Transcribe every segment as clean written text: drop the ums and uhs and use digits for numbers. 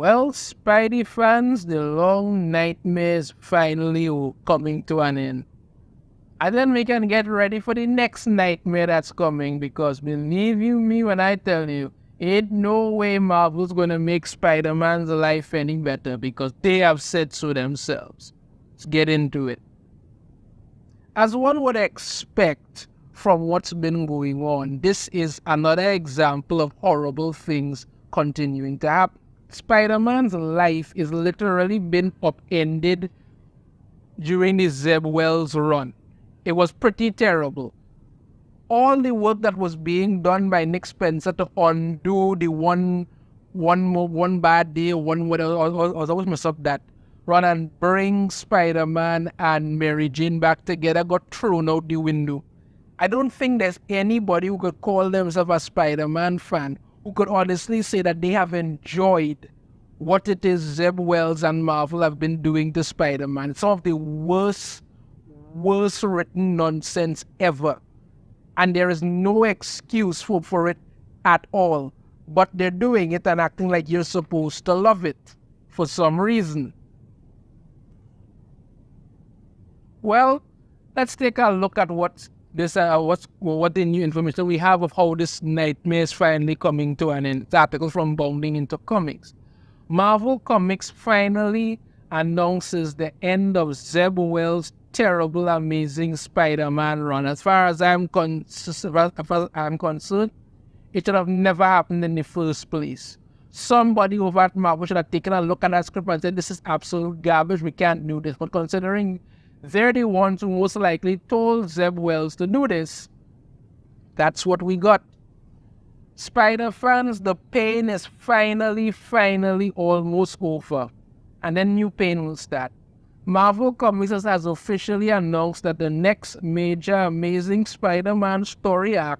Well, Spidey fans, the long nightmares finally coming to an end. And then we can get ready for the next nightmare that's coming, because believe you me when I tell you, ain't no way Marvel's gonna make Spider-Man's life any better, because they have said so themselves. Let's get into it. As one would expect from what's been going on, this is another example of horrible things continuing to happen. Spider-Man's life is literally been upended during the Zeb Wells run. It was pretty terrible. All the work that was being done by Nick Spencer to undo the one bad day, I always mess up that run and bring Spider-Man and Mary Jane back together got thrown out the window. I don't think there's anybody who could call themselves a Spider-Man fan who could honestly say that they have enjoyed what it is Zeb Wells and Marvel have been doing to Spider-Man. It's some of the worst written nonsense ever. And there is no excuse for it at all. But they're doing it and acting like you're supposed to love it for some reason. Well, let's take a look at what the new information we have of how this nightmare is finally coming to an end. It's article from Bounding Into Comics. Marvel Comics finally announces the end of Zeb Wells' terrible, amazing Spider-Man run. As far as I'm concerned, it should have never happened in the first place. Somebody over at Marvel should have taken a look at that script and said, this is absolute garbage, we can't do this. But considering they're the ones who most likely told Zeb Wells to do this, that's what we got. Spider fans, the pain is finally almost over. And then new pain will start. Marvel Comics has officially announced that the next major Amazing Spider-Man story arc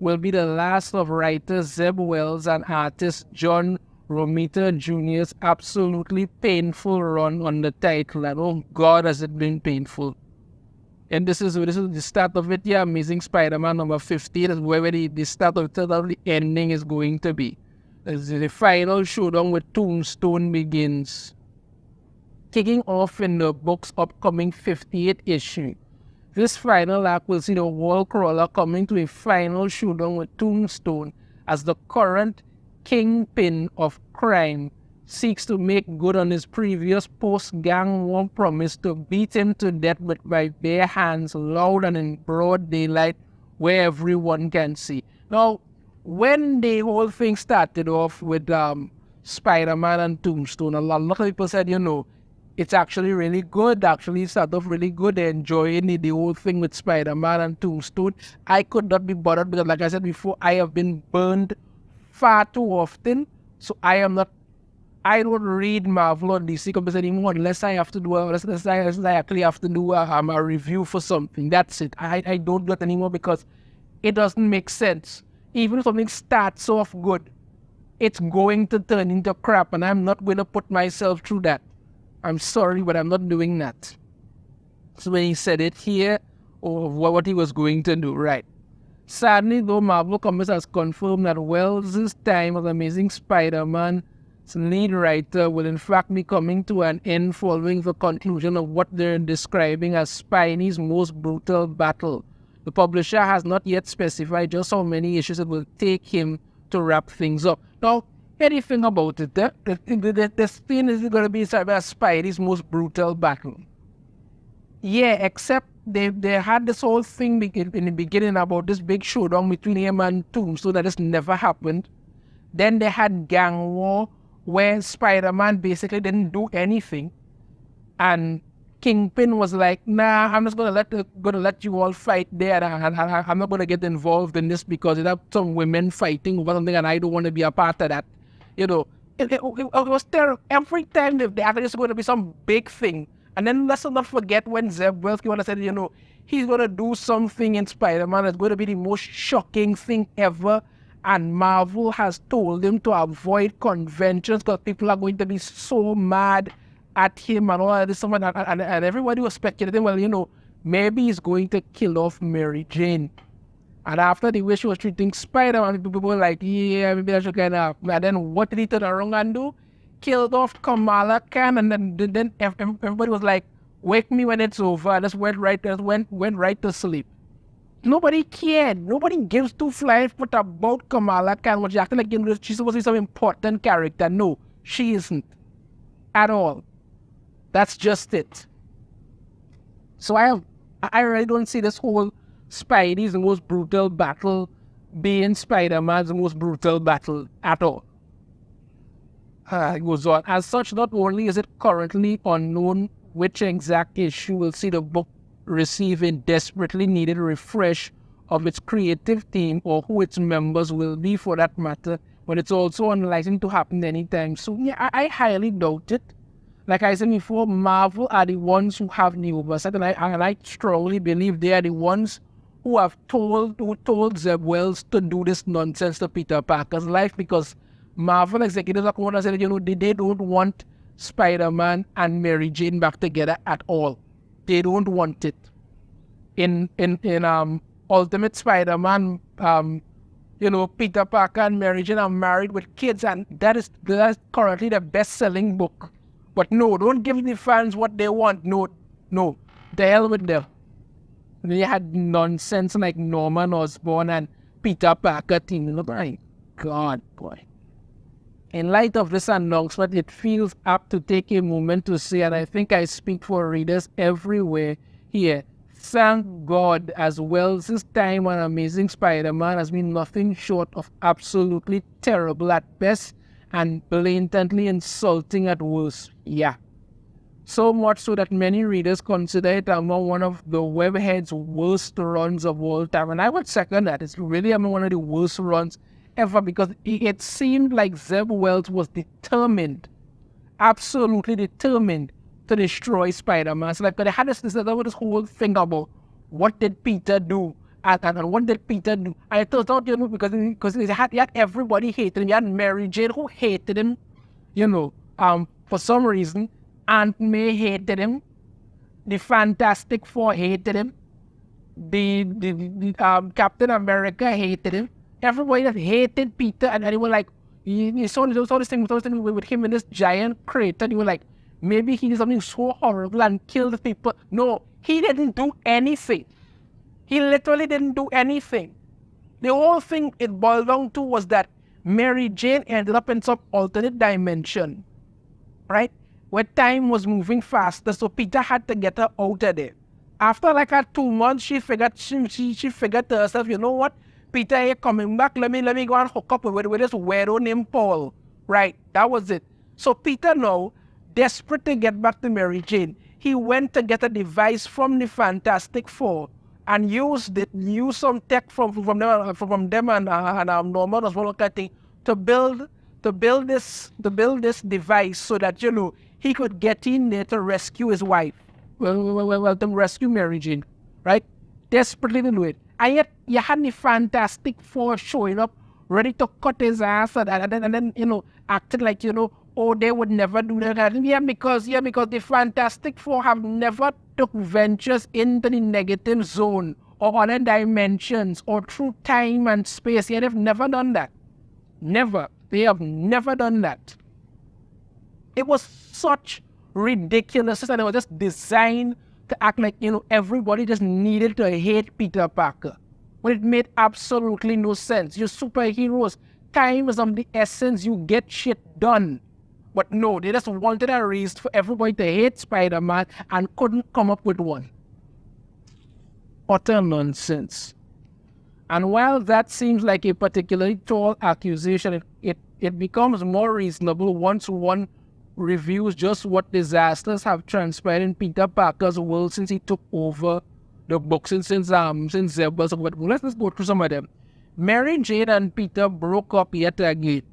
will be the last of writer Zeb Wells and artist John Romita Jr.'s absolutely painful run on the title. And oh God, has it been painful. And this is the start of it. Yeah, Amazing Spider-Man number 50. That's where the start of the ending is going to be. The final showdown with Tombstone begins. Kicking off in the book's upcoming 58th issue. This final arc will see the wall crawler coming to a final showdown with Tombstone as the current kingpin of crime seeks to make good on his previous post-gang war promise to beat him to death by bare hands, loud and in broad daylight where everyone can see. Now, when the whole thing started off with Spider-Man and Tombstone, a lot of people said, it's actually really good. Actually, it started off really good. They're enjoying the whole thing with Spider-Man and Tombstone. I could not be bothered because, like I said before, I have been burned far too often. So I don't read Marvel or DC comics anymore unless I have to do unless I actually have to do a review for something. That's it. I don't do it anymore because it doesn't make sense. Even if something starts off good, it's going to turn into crap, and I'm not going to put myself through that. I'm sorry, but I'm not doing that. So when he said it here, or what he was going to do, right? Sadly, though, Marvel Comics has confirmed that Wells' time as Amazing Spider-Man's lead writer will in fact be coming to an end following the conclusion of what they're describing as Spidey's most brutal battle. The publisher has not yet specified just how many issues it will take him to wrap things up. Now, anything about it, this thing is going to be Spidey's most brutal battle. Yeah, except they had this whole thing in the beginning about this big showdown between him and Tombstone that just never happened. Then they had gang war where Spider-Man basically didn't do anything, and Kingpin was like, nah, I'm just gonna let you all fight there, and I'm not gonna get involved in this because it have some women fighting over something, and I don't want to be a part of that. It was terrible. Every time they acted it's going to be some big thing. And then let's not forget when Zeb Wells came on and said, he's going to do something in Spider-Man. It's going to be the most shocking thing ever. And Marvel has told him to avoid conventions because people are going to be so mad at him and all of this. And everybody was speculating, well, maybe he's going to kill off Mary Jane. And after the way she was treating Spider-Man, people were like, yeah, maybe I should kind of. And then what did he turn around and do? killed off Kamala Khan, and then everybody was like, "Wake me when it's over." I just went right to sleep. Nobody cared. Nobody gives two flying foot about Kamala Khan. When she acted like she's supposed to be some important character. No, she isn't at all. That's just it. So I really don't see this whole Spidey's the most brutal battle being Spider-Man's most brutal battle at all. It goes on. As such, not only is it currently unknown which exact issue will see the book receive a desperately needed refresh of its creative team, or who its members will be for that matter, but it's also unlikely to happen anytime soon. Yeah, I highly doubt it. Like I said before, Marvel are the ones who have the oversight, and I strongly believe they are the ones who told Zeb Wells to do this nonsense to Peter Parker's life, because Marvel executives are going to say, they don't want Spider-Man and Mary Jane back together at all. They don't want it. In Ultimate Spider-Man, Peter Parker and Mary Jane are married with kids, and that is currently the best-selling book. But no, don't give the fans what they want. No, the hell with them. They had nonsense like Norman Osborn and Peter Parker teaming up. My God, boy. In light of this announcement, it feels apt to take a moment to say, and I think I speak for readers everywhere here, thank God, as Wells' time on Amazing Spider-Man has been nothing short of absolutely terrible at best and blatantly insulting at worst. Yeah. So much so that many readers consider it among one of the webhead's worst runs of all time. And I would second that. It's really among one of the worst runs ever, because it seemed like Zeb Wells was determined, absolutely determined, to destroy Spider-Man. So like, they had this whole thing about what did Peter do, and what did Peter do. And it turns out, because he had everybody hated him. You had Mary Jane who hated him, for some reason. Aunt May hated him. The Fantastic Four hated him. The Captain America hated him. Everybody that hated Peter, and they were like, you saw this thing with him in this giant crater, and you were like, maybe he did something so horrible and killed people. No, he didn't do anything. He literally didn't do anything. The whole thing it boiled down to was that Mary Jane ended up in some alternate dimension, right? Where time was moving faster, so Peter had to get her out of there. After like 2 months, she figured to herself, you know what? Peter ain't coming back. Let me go and hook up with this weirdo named Paul. Right, that was it. So Peter now, desperate to get back to Mary Jane, he went to get a device from the Fantastic Four and used some tech from them and Norman as well, to build this device so that he could get in there to rescue his wife. Well, to rescue Mary Jane, right? Desperately to do it. And yet, you had the Fantastic Four showing up, ready to cut his ass, and then acting like, they would never do that. Yeah, because the Fantastic Four have never took ventures into the negative zone or other dimensions or through time and space. Yeah, they've never done that. Never. They have never done that. It was such ridiculousness, and it was just designed to act like, everybody just needed to hate Peter Parker. When it made absolutely no sense. You're superheroes. Time is of the essence. You get shit done. But no, they just wanted a reason for everybody to hate Spider-Man and couldn't come up with one. Utter nonsense. And while that seems like a particularly tall accusation, it becomes more reasonable once one reviews just what disasters have transpired in Peter Parker's world since he took over the book, since Zeb Wells. Let's go through some of them. Mary Jane and Peter broke up yet again,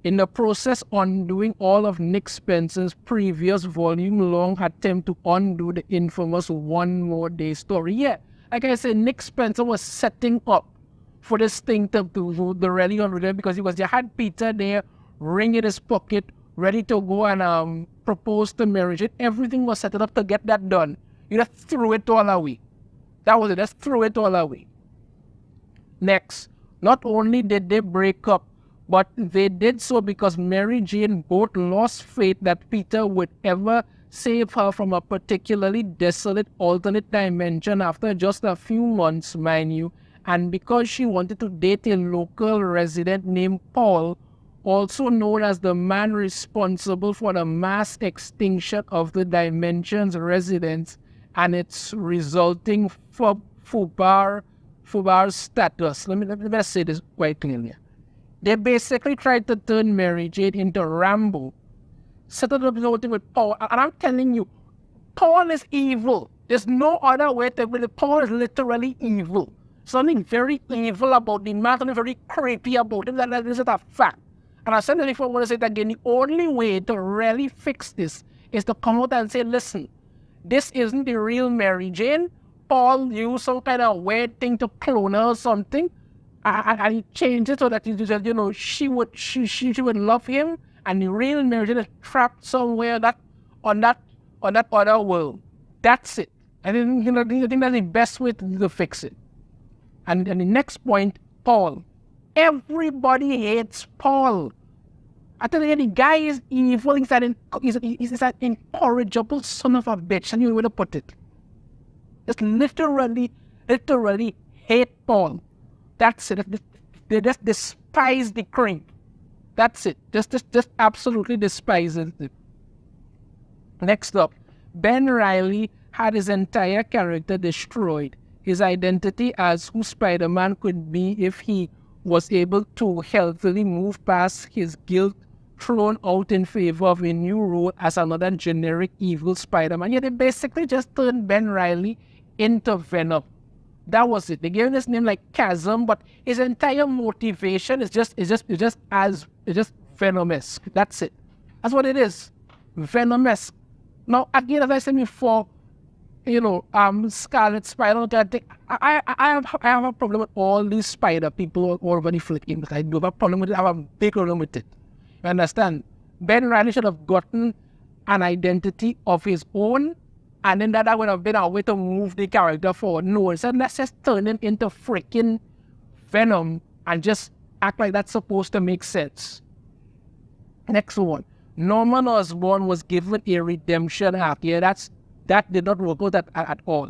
in the process undoing all of Nick Spencer's previous volume-long attempt to undo the infamous One More Day story. Yeah, like I said, Nick Spencer was setting up for this thing to the rally on Reddit, because you had Peter there, ring in his pocket, ready to go and propose to Mary Jane. Everything was set up to get that done. You just threw it all away. That was it. Just threw it all away. Next, not only did they break up, But they did so because Mary Jane both lost faith that Peter would ever save her from a particularly desolate alternate dimension after just a few months, mind you, and because she wanted to date a local resident named Paul, also known as the man responsible for the mass extinction of the dimension's residents and its resulting Fubar status. Let me say this quite clearly. They basically tried to turn Mary Jane into Rambo, set up the whole thing with Paul, and I'm telling you, Paul is evil. There's no other way to put it. Paul is literally evil. Something very evil about the man, something very creepy about him. That is a fact. And I said it before, I want to say it again. The only way to really fix this is to come out and say, listen, this isn't the real Mary Jane. Paul used some kind of weird thing to clone her or something. And he changed it so that she would love him, and the real Mary Jane is trapped somewhere on that other world. That's it. I think that's the best way to fix it. And the next point, Paul. Everybody hates Paul. I tell you, the guy is evil. He's an incorrigible son of a bitch. And you know where to put it. Just literally hate Paul. That's it. They just despise the cream. That's it. Just absolutely despise it. Next up, Ben Reilly had his entire character destroyed. His identity as who Spider-Man could be if he was able to healthily move past his guilt, thrown out in favor of a new role as another generic evil Spider-Man. Yeah, they basically just turned Ben Reilly into Venom. That was it. They gave him this name like Chasm, but his entire motivation is just Venomesque. That's it. That's what it is. Venomesque. Now, again, as I said before, Scarlet Spider, I have a problem with all these spider people all over the flicking, but I do have a problem with it. I have a big problem with it. You understand? Ben Reilly should have gotten an identity of his own, and then that would have been a way to move the character forward. No, instead, let's just turn him into freaking Venom and just act like that's supposed to make sense. Next one. Norman Osborn was given a redemption arc. Yeah, that did not work out at all.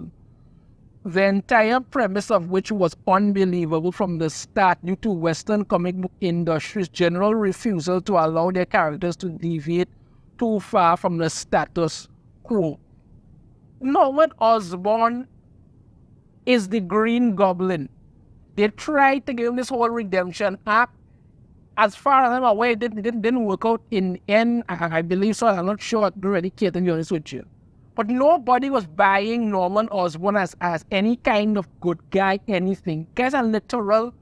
The entire premise of which was unbelievable from the start due to Western comic book industry's general refusal to allow their characters to deviate too far from the status quo. Norman Osborn is the Green Goblin. They tried to give him this whole redemption arc. As far as I'm aware, it didn't work out in the end. I believe so. I'm not sure. I don't really care, to be honest with you. But nobody was buying Norman Osborn as any kind of good guy, anything. Guy's a literal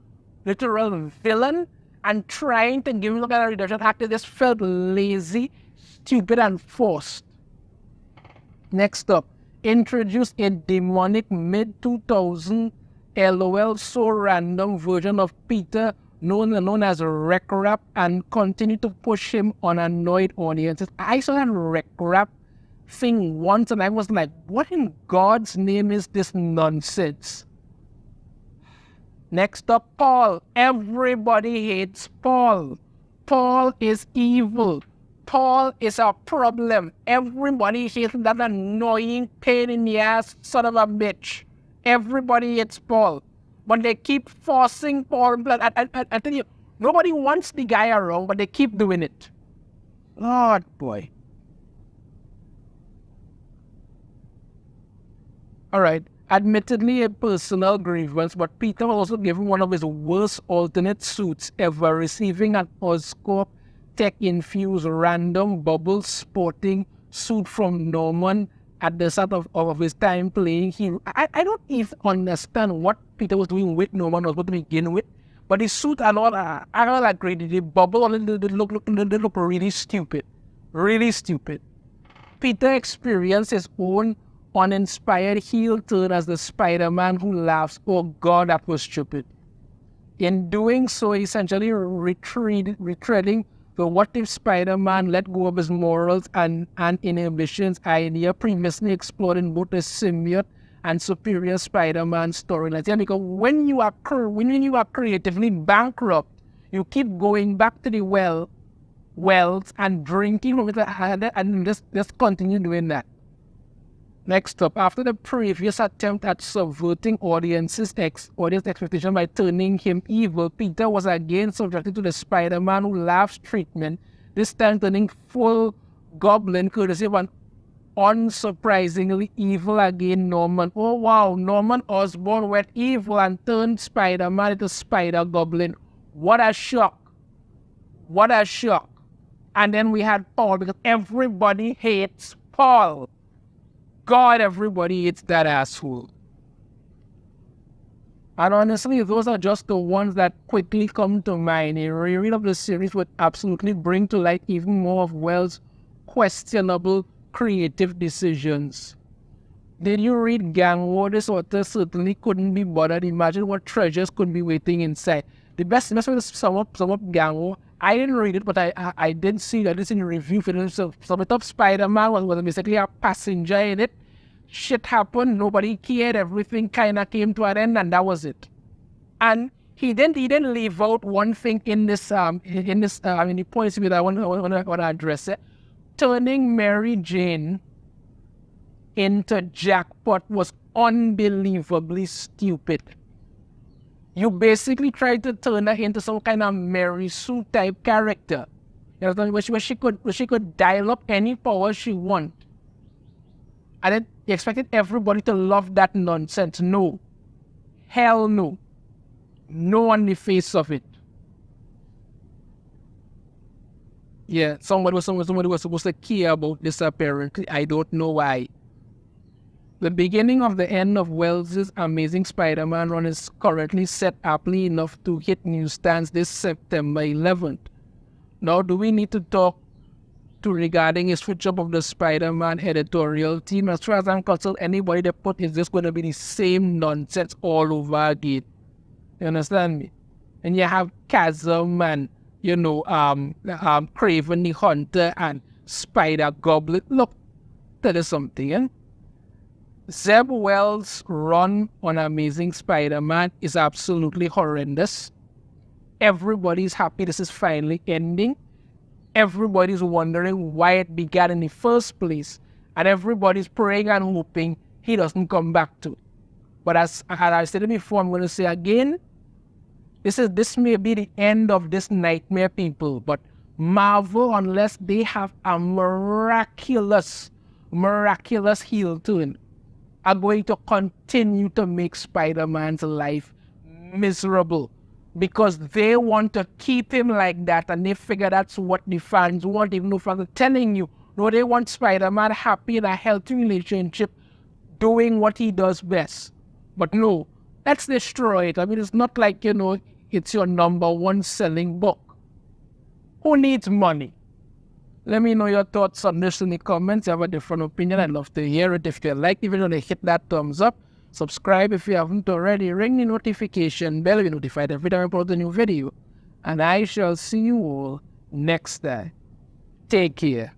villain, and trying to give him some kind of redemption act, it just felt lazy, stupid, and forced. Next up, introduce a demonic mid-2000 LOL so random version of Peter known as Wreck Rap, and continue to push him on annoyed audiences. I saw that Wreck Rap thing once and I was like, what in God's name is this nonsense? Next up, Paul. Everybody hates Paul. Paul is evil. Paul is a problem. Everybody hates that annoying pain in the ass son of a bitch. Everybody hates Paul. But they keep forcing Paul. I tell you, nobody wants the guy around, but they keep doing it. Lord, boy. Alright, admittedly a personal grievance, but Peter was also given one of his worst alternate suits ever, receiving an Oscorp tech-infused random bubble sporting suit from Norman at the start of his time playing hero. I don't even understand what Peter was doing with Norman Osborn to begin with, but his suit and all, I don't agree. The bubble they look really stupid. Really stupid. Peter experienced his own uninspired heel turn as the Spider-Man who laughs. Oh God, that was stupid. In doing so, essentially retreading the what if Spider-Man let go of his morals and inhibitions idea previously explored in both the symbiote and superior Spider-Man storylines. Yeah, because when you are creatively bankrupt, You keep going back to the wells and drinking from it and just continue doing that. Next up, after the previous attempt at subverting audience expectation by turning him evil, Peter was again subjected to the Spider-Man who laughs treatment, this time turning full goblin courtesy of an unsurprisingly evil again Norman. Oh wow, Norman Osborn went evil and turned Spider-Man into Spider-Goblin. What a shock. What a shock. And then we had Paul, because everybody hates Paul. God, everybody hates that asshole. And honestly, those are just the ones that quickly come to mind. A reread of the series would absolutely bring to light even more of Wells' questionable creative decisions. Did you read Gang War? This author certainly couldn't be bothered. Imagine what treasures could be waiting inside. The best way to sum up Gang War, I didn't read it, but I did see that it's in a review for it. So it up Spider-Man was basically a passenger in it. Shit happened, nobody cared, everything kind of came to an end, and that was it. And he didn't leave out one thing in this the points that I want to address it. Turning Mary Jane into Jackpot was unbelievably stupid. You basically tried to turn her into some kind of Mary Sue type character. You know, where she could dial up any power she want. And then you expected everybody to love that nonsense. No. Hell no. No on the face of it. Yeah, somebody was supposed to care about this apparently. I don't know why. The beginning of the end of Wells' Amazing Spider-Man run is currently set aptly enough to hit newsstands this September 11th. Now, do we need to talk regarding his switch up of the Spider-Man editorial team? As far as I'm concerned, anybody they put is just going to be the same nonsense all over again. You understand me? And you have Chasm and, Craven the Hunter and Spider-Goblin. Look, tell you something, eh? Zeb Wells' run on Amazing Spider-Man is absolutely horrendous. Everybody's happy this is finally ending. Everybody's wondering why it began in the first place. And everybody's praying and hoping he doesn't come back to it. But as I said before, I'm going to say again, this may be the end of this nightmare, people. But Marvel, unless they have a miraculous heel turn, are going to continue to make Spider-Man's life miserable because they want to keep him like that, and they figure that's what the fans want, even though fans are telling you, no, they want Spider-Man happy in a healthy relationship, doing what he does best. But no, let's destroy it. I mean, it's not like, it's your number one selling book. Who needs money? Let me know your thoughts on this in the comments. If you have a different opinion, I'd love to hear it. If you like the video, hit that thumbs up. Subscribe if you haven't already. Ring the notification bell to be notified every time I upload a new video. And I shall see you all next time. Take care.